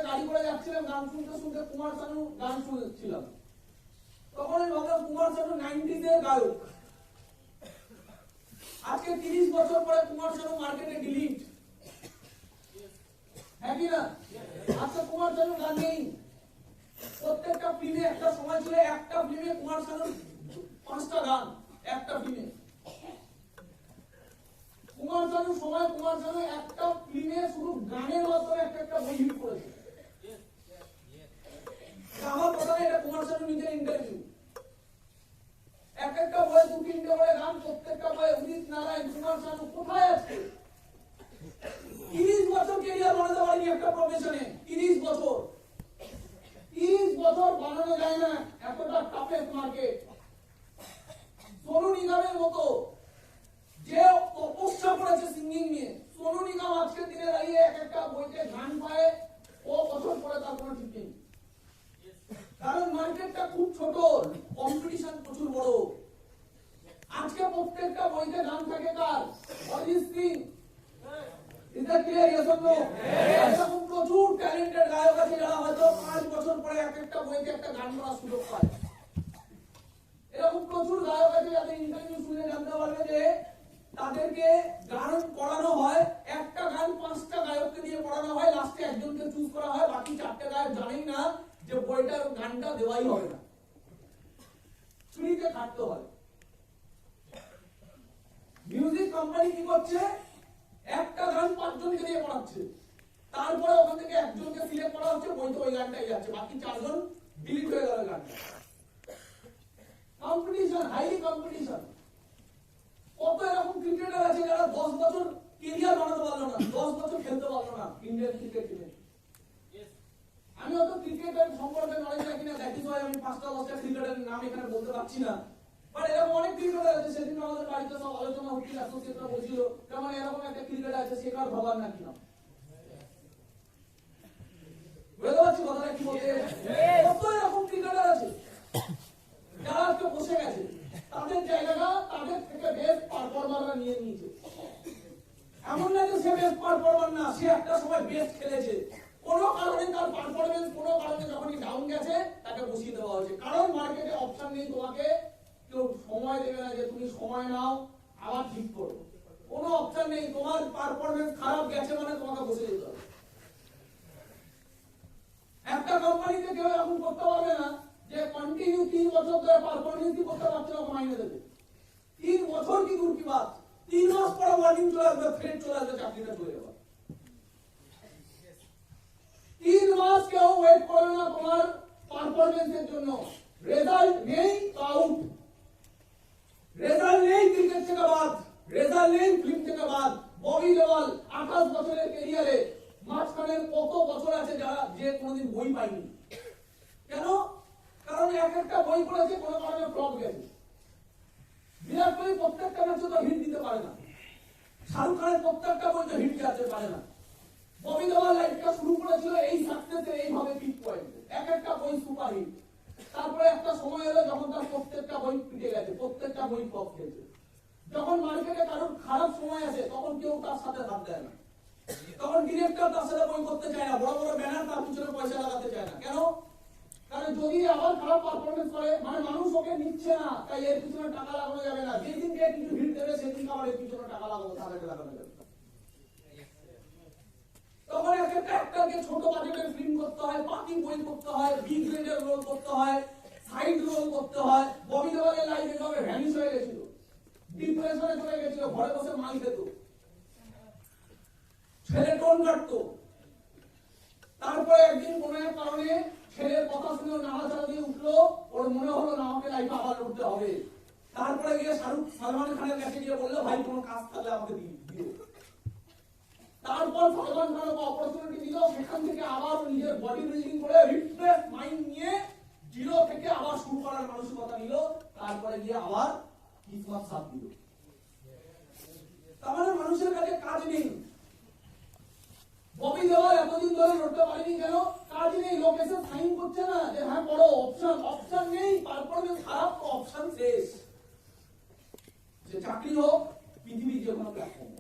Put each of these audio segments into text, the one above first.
গাড়ি করে যাচ্ছিলাম, গান শুনতে শুনতে কুমার শানু গান শুনছিলাম। তখন আমি ভাবলাম কুমার শানু 90s এর গায়ক। আজকে 30 বছর পরে কুমার শানু মার্কেটে ডিলিট, হ্যাঁ কি না? আজকে কুমার শানু গান নেই। প্রত্যেকটা ফিল্মে একটা সময় ছিল, একটা ফিল্মে কুমার শানুর 5টা গান একটা ফিল্মে। কুমার শানুর সময় কুমার শানু একটা ফিল্মে শুধু গানের মাধ্যমে একটা বই হিট করেছে। আমার কথা না, এটা কুমার শানু নিজের ইন্টারভিউ। একটা বই 2-3টে করে গান, প্রত্যেকটা বই উদিত নারায়ণ, কুমার শানু কোথায় আছে? 30 বছর ক্যারিয়ার বানাতে পারেনি একটা প্রফেশনে। 30 বছর বানানো যায় না, এতটা টাফেস্ট মার্কেট। সোনু নিগমের মতো যে তপস্যা করেছে সিঙ্গিং নিয়ে, সোনু নিগম আজকের দিনে দাঁড়িয়ে একটা বইতে গান পায়, ও বছর পরে তার কোনো ঠিক নেই। কারণ মার্কেটটা খুব ছোট, কম্পিটিশন প্রচুর বড়। আজকে প্রত্যেকটা বইতে গান থাকে কার? অরিজিৎ সিং। এরকম প্রচুর ট্যালেন্টেড গায়ক আছে যারা হয়তো 5 বছর পরে একটা বইতে একটা গান করার সুযোগ পায়। এরকম প্রচুর গায়ক আছে যাদের ইন্টারভিউ শুনে জানতে পারবে যে তাদেরকে গান পড়ানো হয়, একটা গান 5টা গায়ককে দিয়ে পড়ানো হয়, লাস্টে একজনকে চুজ করা হয়, বাকি 4টে গায়ক জানেই না যে বইটার গানটা দেওয়াই হবে না, ফ্রিতে কাটতে হয়। মিউজিক কোম্পানি কি করছে? একটা গান 5 জনকে দিয়ে পড়াচ্ছে, তারপরে ওখান থেকে একজনকে সিলেক্ট করা হচ্ছে, বইতে ওই গানটাই যাচ্ছে, বাকি 4 জন ডিলিট হয়ে গেল গানটা। Competition, highly competition. কত এরকম ক্রিকেটার আছে যারা 10 বছর ক্যারিয়ার বানাতে পারলো না, 10 বছর খেলতে পারলো না ইন্ডিয়ান ক্রিকেট টিমে। আমি অত ক্রিকেটের সম্পর্কে নলেজ রাখি না, দ্যাট ইজ ওয়াই আমি 5টা-10টা ক্রিকেটারের নাম এখানে বলতে পারছি না। বাট এরকম অনেক ক্রিকেটার আছে, সেদিন আমাদের বাড়িতে সব আলোচনা হচ্ছিল, অ্যাসোসিয়েটরা বলছিল যেমন এরকম একটা ক্রিকেটার আছে শেখর ধওয়ান নাকি নাম। বুঝতে পারছি কথাটা কি বলতে? কত এরকম ক্রিকেটার আছে যারা আজকে বসে গেছে, তাদের জায়গাটা তাদের থেকে বেস্ট পারফরমাররা নিয়ে নিয়েছে। এমন না যে সে বেস্ট পারফরমার না, সে একটা সময় বেস্ট খেলেছে, কোনো কারণে তার পারফরমেন্স কোনো কারণে যখনই ডাউন গেছে তাকে বসিয়ে দেওয়া হয়েছে। কারণ মার্কেটে অপশন নেই, তোমাকে কেউ সময় দেবে না যে তুমি সময় নাও আবার ঠিক করো, কোনো অপশন নেই। তোমার পারফরমেন্স খারাপ গেছে মানে তোমাকে বসে যেতে হবে। একটা কোম্পানিতে কেউ এরকম করতে পারবে না যে কন্টিনিউ 3 বছর ধরে পারফরমেন্সই করতে পারছে না, মাইনে দেবে। 3 বছর কি দূর কি বাত, 3 মাস পরে ওয়ার্নিং চলে আসবে, থ্রেট চলে আসবে, চাকরিটা চলে যাবে। 3 মাস কেউ ওয়েট করবে না তোমার পারফরমেন্সের জন্য। রেজাল্ট নেই তো আউট, রেজাল্ট নেই ক্রিকেট থেকে বাদ, রেজাল্ট নেই ফিল্ম থেকে বাদ। ববি দেওয়াল 28 বছরের ক্যারিয়ারে মাঝখানের কত বছর আছে যারা যে কোনোদিন বই পায়নি। কেন? কারণ একটা বই পড়েছে, কোনো কারণে ফ্লপ গেছে। বিরাট কোহলি প্রত্যেকটা ম্যাচে তো হিট দিতে পারে না, শাহরুখ খানের প্রত্যেকটা বই তো হিট যেতে পারে না। ববি দেওয়াল লাইফটা শুরু করেছিল এই সাকসেসের এইভাবে পিক পয়েন্টে, একটা বই সুপার হিট। তারপরে একটা সময় এলো যখন তার প্রত্যেকটা বই পিটে গেছে, প্রত্যেকটা বই ফ্লপ খেয়েছে। যখন মার্কেটে কারোর খারাপ সময় আসে তখন কেউ তার সাথে হাত দেয় না, তখন ডিরেক্টর তার সাথে বই করতে চায় না, বড় বড় ব্যানার তার পিছনে পয়সা লাগাতে চায় না। কেন? কারণ যদি আবার খারাপ পারফরমেন্স করে মানে মানুষ ওকে নিচ্ছে না, তাই এর পিছনে টাকা লাগানো যাবে না। যেদিন কে কিছু ভিড় দেবে সেদিন আবার এর পিছনে টাকা লাগাবো, তাদেরকে লাগানো যাবে। তখন একটা ছোট বাজেটের ফিল্ম করতে হয়, পার্টি বই করতে হয়, বিগ গ্রেডের রোল করতে হয়, সাইড রোল করতে হয়। ববি দেওয়ালের লাইফ এভাবে ভ্যানিশ হয়ে গেছিল, ডিপ্রেশনে চলে গেছিল, ঘরে বসে মাল খেত, ছেলে টোন কাটতো। তারপরে একদিন কোন এক কারণে ছেলের কথা শুনে নাড়াচাড়া দিয়ে উঠলো, ওর মনে হলো না আমাকে লাইফে আবার উঠতে হবে। তারপরে গিয়ে সালমান খানের কাছে গিয়ে বললো ভাই কোনো কাজ থাকলে আমাকে দিও। তারপর সালমান খান অপরচুনিটি দিল, সেখান থেকে আবার নিজের বডি বিল্ডিং করে রিফ্রেশ মাইন্ড নিয়ে জিরো থেকে আবার শুরু করার মানসিকতা নিল। তারপরে গিয়ে আবার কিসমত সাথ দিল। তার মানে মানুষের কাছে কাজ নেই। ববি দেওয়াল এতদিন ধরে লড়তে পারেনি কেন? কাজ নেই, লোক এসে সাইন করছে না যে হ্যাঁ বড় অপশন নেই, পারফরমেন্স খারাপ তো অপশন শেষ। যে চাকরি হোক, পৃথিবীর যে কোনো প্ল্যাটফর্ম,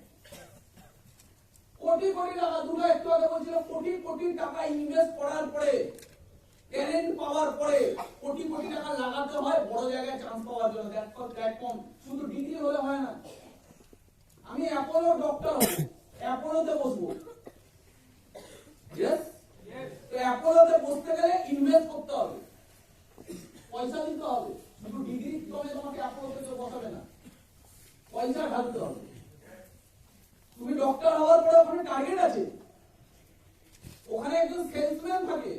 কোটি কোটি টাকা, দুটো একটু আগে বলছিল কোটি কোটি টাকা ইনভেস্ট করার পরে, ট্যালেন্ট পাওয়ার পরে কোটি কোটি টাকা লাগাতে হয় বড় জায়গায় চান্স পাওয়ার জন্য। দেখো প্ল্যাটফর্ম শুধু ডিগ্রি হলে হয় না। আমি অ্যাপোলো ডক্টর হব, অ্যাপোলোতে বসবো, ইয়েস, তো অ্যাপোলোতে বসতে গেলে ইনভেস্ট করতে হবে, পয়সা দিতে হবে। শুধু ডিগ্রি তবে তোমাকে অ্যাপোলোতে কেউ বসাবে না, পয়সা ঢালতে হবে। তুমি ডক্টর হওয়ার পরে ওখানে টার্গেট আছে, ওখানে একজন সেলসম্যান থাকে।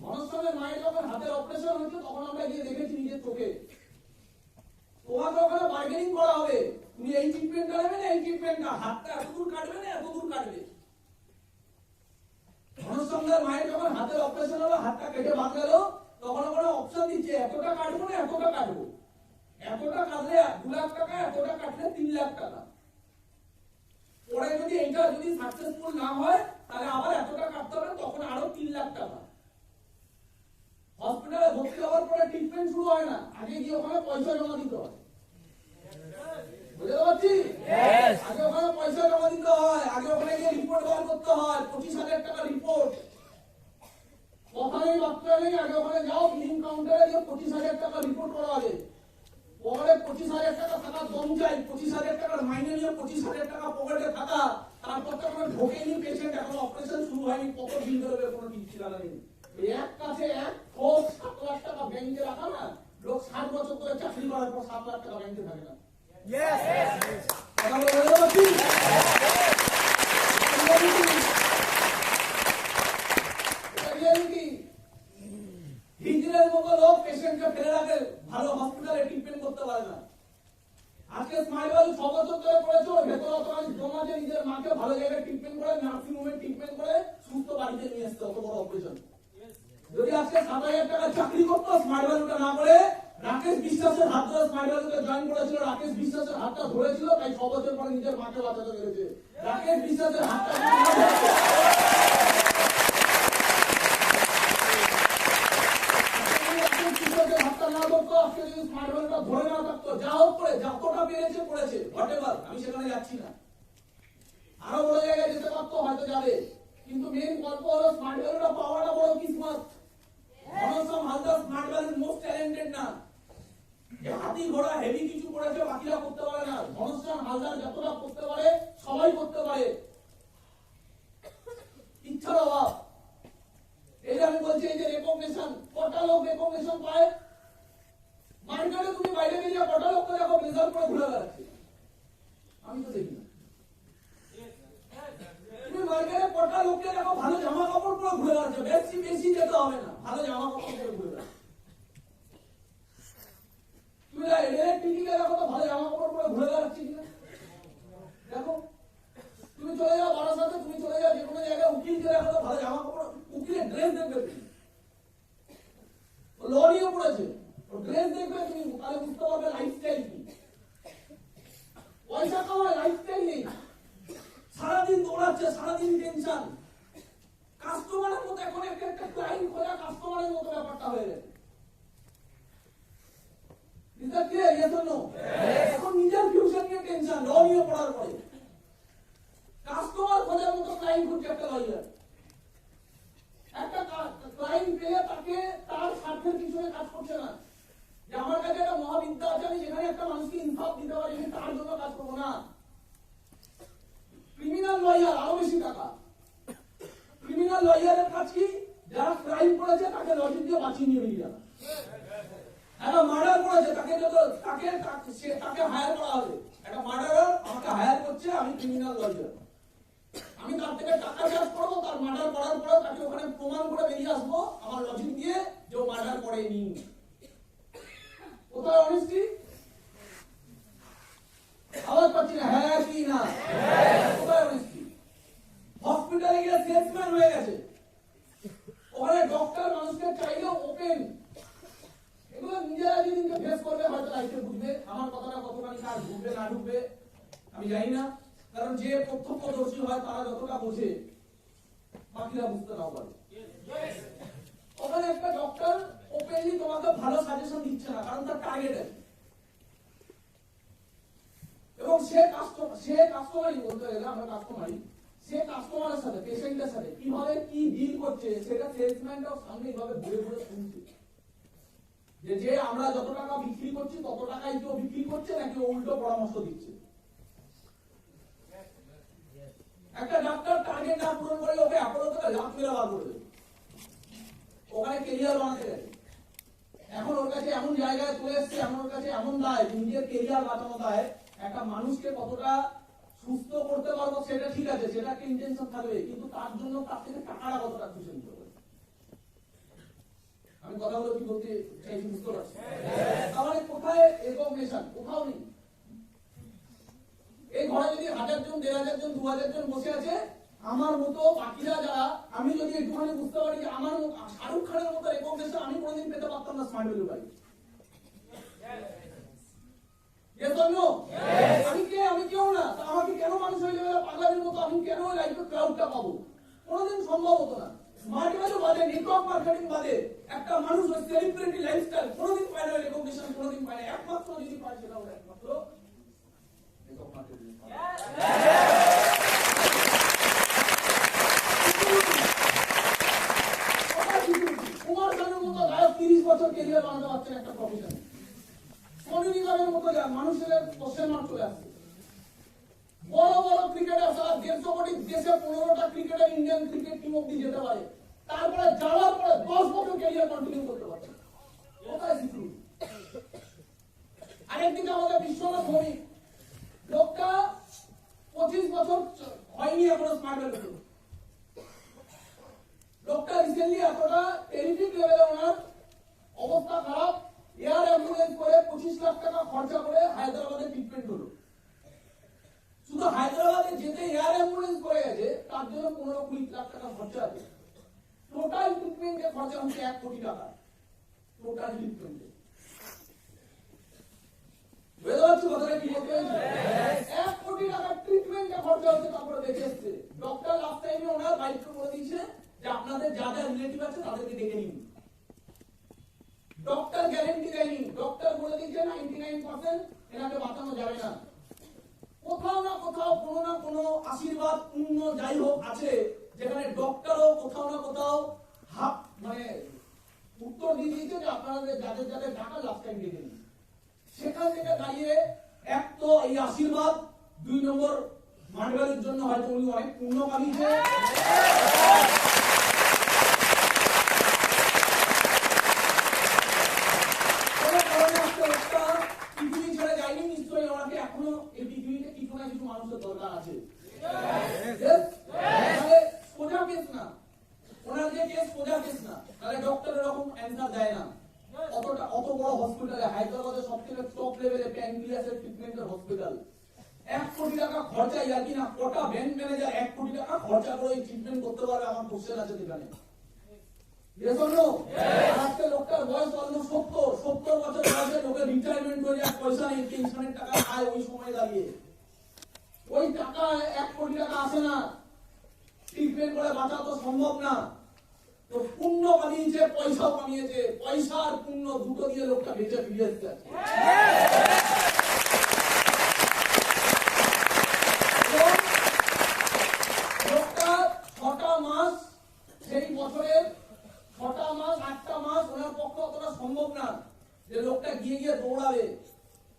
মনস্বামীর মায়ের যখন হাতের অপারেশন হচ্ছে তখন আমরা গিয়ে দেখেছি নিজের চোখে, তোমাকে ওখানে বার্গেনিং করা হবে, তুমি এই ট্রিটমেন্টটা নেবে না, এই ট্রিটমেন্টটা, হাতটা এত দূর কাটবে না, এত দূর কাটবে। মনস্বামীর মায়ের যখন হাতের অপারেশন হলো, হাতটা কেটে বাদ গেল, তখন ওখানে অপশন দিচ্ছে এতটা কাটবো না এতটা কাটবো, এতটা কাটলে 2 লাখ টাকা, এতটা কাটলে 3 লাখ টাকা। পরে যদি এইটা যদি সাকসেসফুল না হয় তাহলে আবার এতটা কাটতে হবে, তখন আরো 3 লাখ টাকা। হসপিটালে ভর্তি হওয়ার পরে ট্রিটমেন্ট শুরু হয় না, আগে গিয়ে ওখানে পয়সা জমা দিতে হয়। বুঝতে পারছি? আগে ওখানে পয়সা জমা দিতে হয়, আগে ওখানে গিয়ে রিপোর্ট বার করতে হয়, 25,000 টাকা রিপোর্ট। কথা নেই বার্তা নেই, আগে ওখানে যাও বিলিং কাউন্টারে গিয়ে 25,000 টাকা রিপোর্ট করা হবে। পরে 25,000 টাকা থাকা দম চাই, 25,000 টাকার মাইনে নিয়ে 25,000 টাকা পকেটে থাকা, তারপর তো কোনো ঢোকেনি পেশেন্ট, এখন অপারেশন শুরু হয়নি, কত বিল ধরবে কোনো ঠিক ঠিকানা নেই। এক কাছে এক খোঁজ 7 লাখ টাকা ব্যাংকে রাখা না, লোক 60 বছর ধরে চাকরি করার পর 7 লাখ টাকা ব্যাংকে থাকে না। কথা বলে বুঝতে পারছি? হিজড়ের মতো লোক পেশেন্টকে ফেলে রাখে, ভালো হসপিটালে ট্রিটমেন্ট করতে পারে না। আজকে স্মাইল ভ্যালু 6 বছর ধরে করেছে, ওর ভেতরে অত মানুষ জমা যে নিজের মাকে ভালো জায়গায় ট্রিটমেন্ট করে, নার্সিং হোমে ট্রিটমেন্ট করে সুস্থ বাড়িতে নিয়ে আসতে, অত বড় অপারেশন। যদি আজকে 7,000 টাকা চাকরি করতো, স্মাইল ভ্যালুটা না করে রাকেশ বিশ্বাসের হাত ধরে স্মাইল ভ্যালুতে জয়েন করেছিল, রাকেশ বিশ্বাসের হাতটা ধরেছিল, তাই 6 বছর পরে নিজের মাকে বাঁচাতে পেরেছে। রাকেশ বিশ্বাসের হাতটা ধরে না থাকতো, যা হোক করে যতটা পেরেছে করেছে, হোয়াটএভার, আমি সেখানে যাচ্ছি না। আরো বড় জায়গায় যেতে পারতো, হয়তো যাবে, কিন্তু মেন গল্প হলো স্মার্ট ভ্যালুটা পাওয়াটা বড় কিসমত। মনস্বাম হালদার স্মার্ট ভ্যালুর মোস্ট ট্যালেন্টেড না, যে হাতি ঘোড়া হেভি কিছু করেছে বাকিরা করতে পারে না। মনস্বাম হালদার যতটা করতে পারে সবাই করতে পারে, ইচ্ছার অভাব। এই যে আমি বলছি, এই যে রেকগনিশন, কটা লোক রেকগনিশন পায় মার্কেটে? তুমি বাইরে বেরিয়ে কটা লোককে দেখো ব্লেজার পরে ঘুরে বেড়াচ্ছে? আমি তো দেখি না। তুমি মার্কেটে কটা লোককে দেখো ভালো জামা কাপড় পরে ঘুরে বেড়াচ্ছে? বেশি বেশি যেতে হবে না, ভালো জামা কাপড় পরে ঘুরে বেড়াচ্ছে। তুমি টিকিটে দেখো তো ভালো জামা কাপড় পরে ঘুরে বেড়াচ্ছে কিনা দেখো। তুমি চলে যাও বারাসাতে, তুমি চলে যাও যে কোনো জায়গায়, উকিলকে দেখো তো ভালো জামা কাপড়, উকিলের ড্রেস দেখবে, ল নিয়ে পড়েছে, ড্রেস দেখবে তুমি, তাহলে বুঝতে পারবে লাইফস্টাইল কি। পয়সা কামায়, লাইফস্টাইল নেই, সারাদিন দৌড়াচ্ছে, সারাদিন টেনশন। কাস্টমারের মতো এখন একটা ক্লায়েন্ট খোঁজা কাস্টমারের মতো ব্যাপারটা হয়ে গেছে। এখন নিজের ফিউচার নিয়ে টেনশন, ল নিয়ে পড়ার পরে কাস্টমার খোঁজার মতো ক্লায়েন্ট খুঁজছে একটা লয়ার। একটা ক্লায়েন্ট পেয়ে তাকে তার স্বার্থের পিছনে কাজ করছে না, যে আমার কাছে একটা মহাবিদ্যা আছে, আমি যেখানে একটা মানুষকে ইনসাফ দিতে পারি, আমি তার জন্য কাজ করবো না। ক্রিমিনাল লয়ার আরো বেশি টাকা। ক্রিমিনাল লয়ারের কাজ কি? যারা ক্রাইম করেছে তাকে লজিক দিয়ে বাঁচিয়ে নিয়ে বেরিয়ে যাবে। একটা মার্ডার করেছে, তাকে হায়ার করা হবে। একটা মার্ডারার আমাকে হায়ার করছে, আমি ক্রিমিনাল লয়ার, আমি তার থেকে টাকা চার্জ করবো, তার মার্ডার করার পরে তাকে ওখানে প্রমাণ করে বেরিয়ে আসবো আমার লজিক দিয়ে যে ও মার্ডার করেনি। কোথায় অনেস্টি? আওয়াজ পাচ্ছি না, হ্যাঁ কি না? কোথায় অনেস্টি? হসপিটালে গিয়ে সেলসম্যান হয়ে গেছে, ওখানে ডক্টর মানুষকে চাইলেও ওপেন। এগুলো নিজেরা যেদিনকে ফেস করবে হয়তো লাইফে বুঝবে আমার কথাটা কতখানি কাজ ঢুকবে না ঢুকবে আমি জানি না। কারণ যে প্রত্যক্ষদর্শী হয় তারা যতটা বোঝে বাকিরা বুঝতে নাও পারে। ওখানে একটা ডক্টর ওপেনলি তোমাকে ভালো সাজেশন দিচ্ছে না, কারণ তার টার্গেট আছে, এবং সে কাস্টমারই বলতে গেলে আমরা কাস্টমারই, সে কাস্টমারের সাথে, পেশেন্টের সাথে কিভাবে কি ডিল করছে সেটা সেলসম্যানটাও সামনে এইভাবে ঘুরে ঘুরে শুনছে, যে আমরা যত টাকা বিক্রি করছি তত টাকাই কেউ বিক্রি করছে নাকি উল্টো পরামর্শ দিচ্ছে। একটা ডাক্তার টার্গেট না পূরণ করে ওকে অ্যাপোলো থেকে লাখ মেরে বার করে দেবে, ওখানে কেরিয়ার বানাতে গেছে। এখন ওর কাছে এমন জায়গায় চলে এসছে, এমন ওর কাছে এমন দায়, নিজের কেরিয়ার বাঁচানো দায়। একটা মানুষকে কতটা সুস্থ করতে পারবো সেটা ঠিক আছে, সেটা একটা ইন্টেনশন থাকবে, কিন্তু তার জন্য তার থেকে টাকাটা কতটা খুশি নিতে হবে। আমি কথাগুলো কি বলতে চাইছি বুঝতে পারছি? তাহলে কোথায় রেকগনিশন? কোথাও নেই। এই ঘরে যদি 1000 জন, 1500 জন, 2000 জন বসে আছে, আমার মতো বাকিরা যারা, আমি যদি একটুখানি বুঝতে পারি যে আমার শাহরুখ খানের মতো রেকগনিশন আমি কোনোদিন পেতে পারতাম না স্মার্ট ভ্যালু বাড়ি। আমি কে? আমি কেউ না। আমাকে কেন মানুষ হয়ে যাবে পাগলামির মতো? আমি কেন লাইফে ক্রাউডটা পাবো? কোনোদিন সম্ভব হতো না। স্মার্ট ভ্যালু বাদে, নেটওয়ার্ক মার্কেটিং বাদে একটা মানুষ ওই সেলিব্রিটি লাইফস্টাইল কোনোদিন পায় না, রেকগনিশন কোনোদিন পায় না। একমাত্র যদি পায় সেটা হলো একমাত্র নেটওয়ার্ক মার্কেটিং। কুমার শানুর মতো লাইফ 30 বছর ক্যারিয়ার বানাতে পারছেন একটা প্রফেশন। সোনি নিগমের মতো মানুষের কোশ্চেন মার্ক চলে আসছে। বড় বড় ক্রিকেটার সারা 150 কোটি দেশে 15টা ক্রিকেটার ইন্ডিয়ান ক্রিকেট টিম অব্দি যেতে পারে, তারপরে যাওয়ার পরে 10 বছর ক্যারিয়ার কন্টিনিউ করতে পারছে। কোথায় সিকিউরিটি? আরেকদিকে আমাদের বিশ্বনাথ ভৌমিক, লোকটা 25 বছর হয়নি এখনো স্মার্ট ভ্যালু। লোকটা রিসেন্টলি এতটা টেরিফিক লেভেলে ওনার অবস্থা খারাপ, এয়ার অ্যাম্বুলেন্স করে 25 লাখ টাকা খরচা করে হায়দ্রাবাদে ট্রিটমেন্ট হলো। শুধু হায়দ্রাবাদে যেতে এয়ার অ্যাম্বুলেন্স করে গেছে, তার জন্য 15-20 লাখ টাকা খরচা আছে। টোটাল ট্রিটমেন্টে খরচা হচ্ছে 1 কোটি টাকা। টোটাল ট্রিটমেন্টে বুঝতে পারছি কথাটা কি বলতে চাইছি? 1 কোটি টাকা ট্রিটমেন্টে খরচা হচ্ছে, তারপরে দেখে এসছে ডক্টর। লাস্ট টাইমে ওনার বাইককে বলে দিয়েছে যে আপনাদের যা যা রিলেটিভ আছে তাদেরকে ডেকে নিন। ডক্টর গ্যারান্টি দেয়নি, ডক্টর বলে দিয়েছে 99% এনাকে বাঁচানো যাবে না। কোথাও না কোথাও কোনো না কোনো আশীর্বাদ পুণ্য যাই হোক আছে, যেখানে ডক্টরও কোথাও না কোথাও মানে উত্তর দিয়ে দিয়েছে যে আপনাদের যাদের যাদের টাকা লাস্ট টাইম ডেকে নিন। সেখান থেকে দাঁড়িয়ে এক তো এই আশীর্বাদ, 2 নম্বর মান্ডবেলের জন্য হয়তো উনি অনেক পুণ্য কামিয়েছে। পৃথিবী ছেড়ে যায়নি, নিশ্চয়ই ওনাকে এখনো এই পৃথিবীতে কিছু না কিছু মানুষের দরকার আছে। সোজা কেস না, ওনার যে কেস সোজা কেস না, তাহলে ডক্টর এরকম অ্যান্সার দেয় না। অত বড় হসপিটালে, হায়দ্রাবাদের সবথেকে টপ লেভেলে প্যানক্রিয়াসের ট্রিটমেন্টের হসপিটাল, 1 কোটি টাকা খরচা। ইয়াকি না, কটা ব্যাংক ম্যানেজার 1 কোটি টাকা খরচা করে এই ট্রিটমেন্ট করতে পারবে? আমার কোশ্চেন আছে সেখানে। লোকটার বয়স অলমোস্ট 70 বছর বয়সে লোকের রিটায়ারমেন্ট হয়ে যায়, পয়সা নেই, পেনশনের টাকা খায় ওই সময় দাঁড়িয়ে। ওই টাকা 1 কোটি টাকা আসে না, ট্রিটমেন্ট করে বাঁচা তো সম্ভব না। তো পুণ্য কামিয়েছে, পয়সাও কামিয়েছে, পয়সা আর পুণ্য দুটো দিয়ে লোকটা বেঁচে ফিরে এসেছে। লোকটা 6টা মাস, সেই বছরের 6টা মাস 8টা মাস ওনার পক্ষে অতটা সম্ভব না যে লোকটা গিয়ে দৌড়াবে,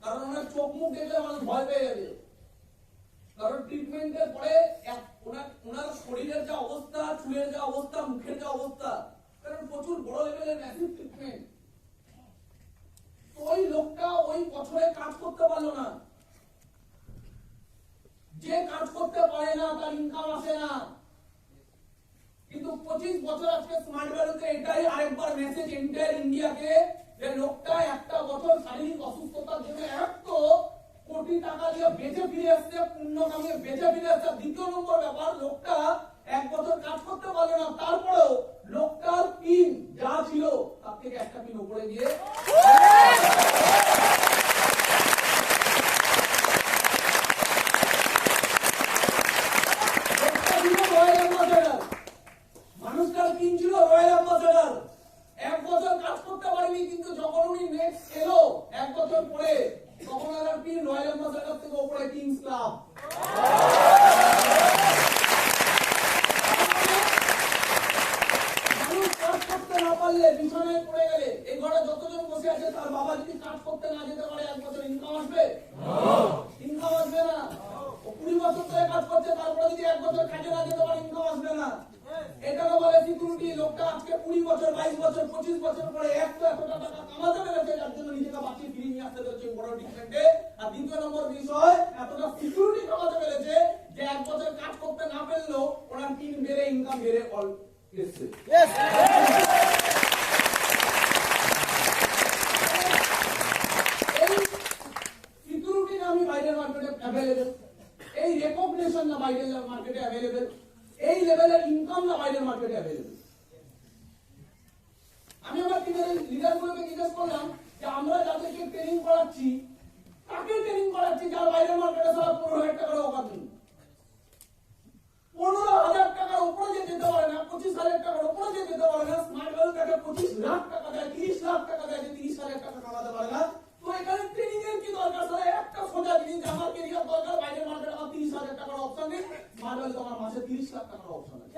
কারণ ওনার চোখ মুখ দেখলে মানুষ ভয় পেয়ে যাবে। কারণ ট্রিটমেন্টের পরে ওনার শরীরের যা অবস্থা, চুলের যা অবস্থা, মুখের যা অবস্থা, কারণ প্রচুর বড় লেভেলের ম্যাসিভ ট্রিটমেন্ট। ওই লোকটা ওই বছরে কাজ করতে পারলো না। যে কাজ করতে পারে না তার ইনকাম আসে না। কিন্তু 25 বছর আজকে স্মার্ট ভ্যালুতে এটাই আরেকবার মেসেজ এন্টায়ার ইন্ডিয়াকে, যে লোকটা একটা বছর শারীরিক অসুস্থতার জন্য 1 কোটি টাকা দিয়ে বেঁচে ফিরে আসছে, পুণ্য কামিয়ে বেঁচে ফিরে আসছে। দ্বিতীয় নম্বর ব্যাপার, লোকটা 1 বছর কাজ করতে পারলো না, তারপরেও লোকটার পিন যা ছিল তার থেকে একটা পিন উপরে গিয়ে মানুষটার পিন ছিল রয়্যাল অ্যাম্বাসেডর। 1 বছর কাজ করতে পারেনি, কিন্তু যখন উনি নেক্সট এলো 1 বছর পরে, তখন আর পিন রয়্যাল অ্যাম্বাসেডর থেকে উপরে কিংস ক্লাব। পারলে, বিছানায় পড়ে গেলে, এই ঘরে যতজন বসে আছে তার বাবা যদি কাজ করতে না যেতে পারে 1 বছর ইনকাম আসবে? ইনকাম আসবে না। ও 20 বছর ধরে কাজ করছে, তারপরে যদি 1 বছর কাজে না যেতে পারে ইনকাম আসবে না। এটাকে বলে সিকিউরিটি। লোকটা আজকে 20 বছর, 22 বছর, 25 বছর পরে এত টাকা কামাতে পেরেছে, যার জন্য নিজেকে বাঁচিয়ে ফিরিয়ে নিয়ে আসতে পেরেছে বড় ডিফারেন্টে। আর দ্বিতীয় নম্বর বিষয়, এতটা সিকিউরিটি কামাতে পেরেছে যে 1 বছর কাজ করতে না পারলেও ওনার টিম বেড়ে, ইনকাম বেড়ে অল এসছে। এই সিকিউরিটি না আমি বাইরের মার্কেটে অ্যাভেলেবেল, এই রেকগনিশন না বাইরের মার্কেটে অ্যাভেলেবেল, এই লেভেলের ইনকাম না বাইরের মার্কেটে অ্যাভেলেবেল। আমি আমার টিমের লিডারগুলোকে জিজ্ঞেস করলাম যে আমরা যাদেরকে ট্রেনিং করাচ্ছি, কাকে ট্রেনিং করাচ্ছি যার বাইরের মার্কেটে সারা 15,000 টাকার অফার দিন, 15,000 টাকার উপরে যে যেতে পারে না, 25,000 টাকার উপরে যে যেতে পারে না, স্মার্ট ভ্যালু তাকে 25 লাখ টাকা দেয়, 30 লাখ টাকা দেয়, যে 30,000 টাকা কামাতে পারে না। তো এখানে ট্রেনিং এর কি দরকার? স্যার একটা সোজা জিনিস, আমার কেরিয়ার দরকার, বাইরের মার্কেটে আমার 30,000 টাকার অপশন নেই, স্মার্ট ভ্যালু তো আমার মাসে 30 লাখ টাকার অপশন আছে।